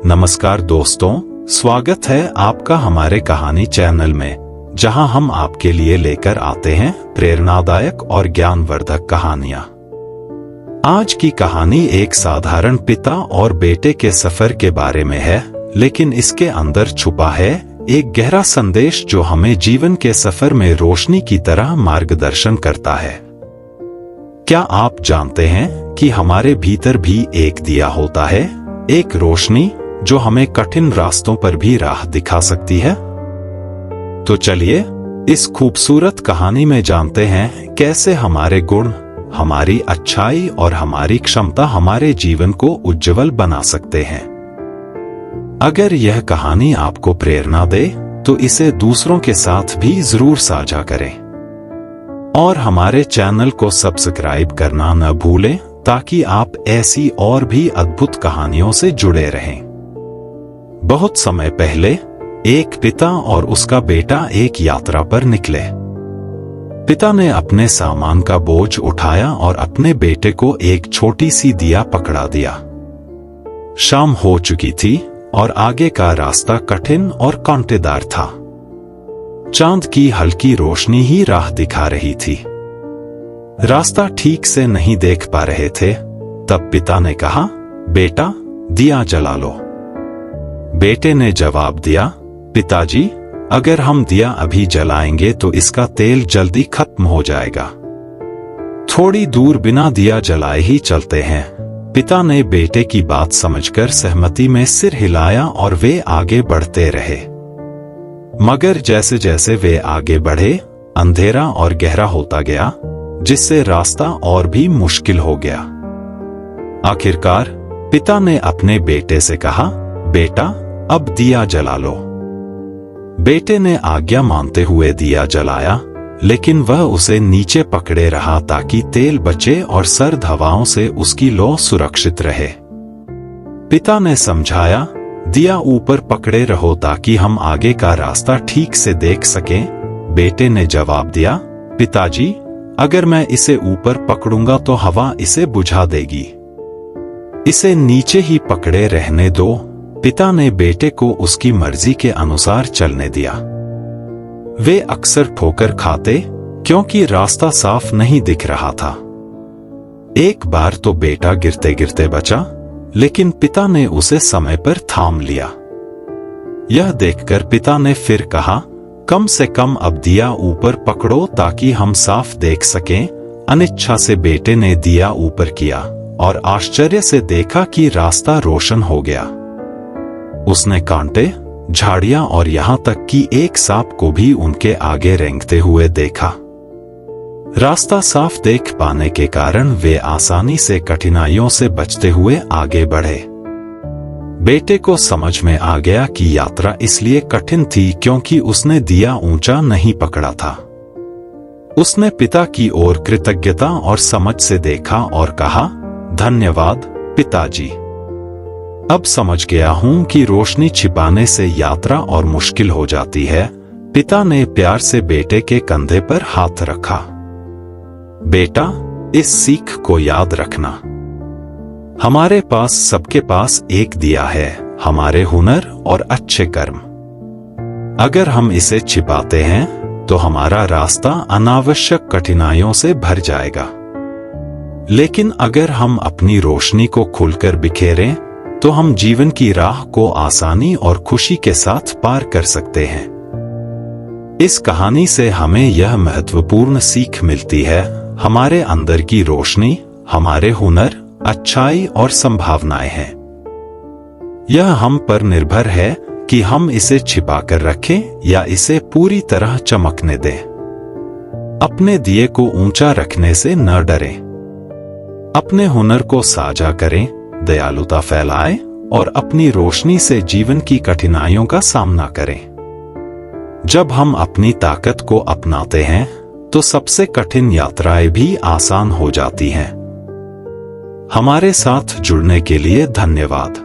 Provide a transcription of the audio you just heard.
नमस्कार दोस्तों, स्वागत है आपका हमारे कहानी चैनल में, जहां हम आपके लिए लेकर आते हैं प्रेरणादायक और ज्ञानवर्धक कहानियां। आज की कहानी एक साधारण पिता और बेटे के सफर के बारे में है, लेकिन इसके अंदर छुपा है एक गहरा संदेश जो हमें जीवन के सफर में रोशनी की तरह मार्गदर्शन करता है। क्या आप जानते हैं कि हमारे भीतर भी एक दिया होता है, एक रोशनी जो हमें कठिन रास्तों पर भी राह दिखा सकती है? तो चलिए इस खूबसूरत कहानी में जानते हैं कैसे हमारे गुण, हमारी अच्छाई और हमारी क्षमता हमारे जीवन को उज्जवल बना सकते हैं। अगर यह कहानी आपको प्रेरणा दे तो इसे दूसरों के साथ भी जरूर साझा करें और हमारे चैनल को सब्सक्राइब करना न भूलें ताकि आप ऐसी और भी अद्भुत कहानियों से जुड़े रहें। बहुत समय पहले एक पिता और उसका बेटा एक यात्रा पर निकले। पिता ने अपने सामान का बोझ उठाया और अपने बेटे को एक छोटी सी दिया पकड़ा दिया। शाम हो चुकी थी और आगे का रास्ता कठिन और कांटेदार था। चांद की हल्की रोशनी ही राह दिखा रही थी। रास्ता ठीक से नहीं देख पा रहे थे। तब पिता ने कहा, बेटा दिया जला लो। बेटे ने जवाब दिया, पिताजी, अगर हम दिया अभी जलाएंगे तो इसका तेल जल्दी खत्म हो जाएगा। थोड़ी दूर बिना दिया जलाए ही चलते हैं। पिता ने बेटे की बात समझकर सहमति में सिर हिलाया और वे आगे बढ़ते रहे। मगर जैसे जैसे वे आगे बढ़े, अंधेरा और गहरा होता गया, जिससे रास्ता और भी मुश्किल हो गया। आखिरकार पिता ने अपने बेटे से कहा, बेटा अब दिया जला लो। बेटे ने आज्ञा मानते हुए दिया जलाया, लेकिन वह उसे नीचे पकड़े रहा ताकि तेल बचे और सर्द हवाओं से उसकी लौ सुरक्षित रहे। पिता ने समझाया, दिया ऊपर पकड़े रहो ताकि हम आगे का रास्ता ठीक से देख सकें। बेटे ने जवाब दिया, पिताजी, अगर मैं इसे ऊपर पकड़ूंगा तो हवा इसे बुझा देगी। इसे नीचे ही पकड़े रहने दो। पिता ने बेटे को उसकी मर्जी के अनुसार चलने दिया। वे अक्सर ठोकर खाते क्योंकि रास्ता साफ नहीं दिख रहा था। एक बार तो बेटा गिरते गिरते बचा, लेकिन पिता ने उसे समय पर थाम लिया। यह देखकर पिता ने फिर कहा, कम से कम अब दिया ऊपर पकड़ो ताकि हम साफ देख सकें। अनिच्छा से बेटे ने दिया ऊपर किया और आश्चर्य से देखा कि रास्ता रोशन हो गया। उसने कांटे, झाड़ियां और यहां तक कि एक सांप को भी उनके आगे रेंगते हुए देखा। रास्ता साफ देख पाने के कारण वे आसानी से कठिनाइयों से बचते हुए आगे बढ़े। बेटे को समझ में आ गया कि यात्रा इसलिए कठिन थी क्योंकि उसने दिया ऊंचा नहीं पकड़ा था। उसने पिता की ओर कृतज्ञता और समझ से देखा और कहा, धन्यवाद पिताजी। अब समझ गया हूं कि रोशनी छिपाने से यात्रा और मुश्किल हो जाती है। पिता ने प्यार से बेटे के कंधे पर हाथ रखा। बेटा, इस सीख को याद रखना। हमारे पास सबके पास एक दिया है, हमारे हुनर और अच्छे कर्म। अगर हम इसे छिपाते हैं तो हमारा रास्ता अनावश्यक कठिनाइयों से भर जाएगा। लेकिन अगर हम अपनी रोशनी को खुलकर बिखेरें तो हम जीवन की राह को आसानी और खुशी के साथ पार कर सकते हैं। इस कहानी से हमें यह महत्वपूर्ण सीख मिलती है, हमारे अंदर की रोशनी, हमारे हुनर, अच्छाई और संभावनाएं हैं। यह हम पर निर्भर है कि हम इसे छिपाकर रखें या इसे पूरी तरह चमकने दें। अपने दिए को ऊंचा रखने से न डरें। अपने हुनर को साझा करें, दयालुता फैलाएं और अपनी रोशनी से जीवन की कठिनाइयों का सामना करें। जब हम अपनी ताकत को अपनाते हैं तो सबसे कठिन यात्राएं भी आसान हो जाती हैं। हमारे साथ जुड़ने के लिए धन्यवाद।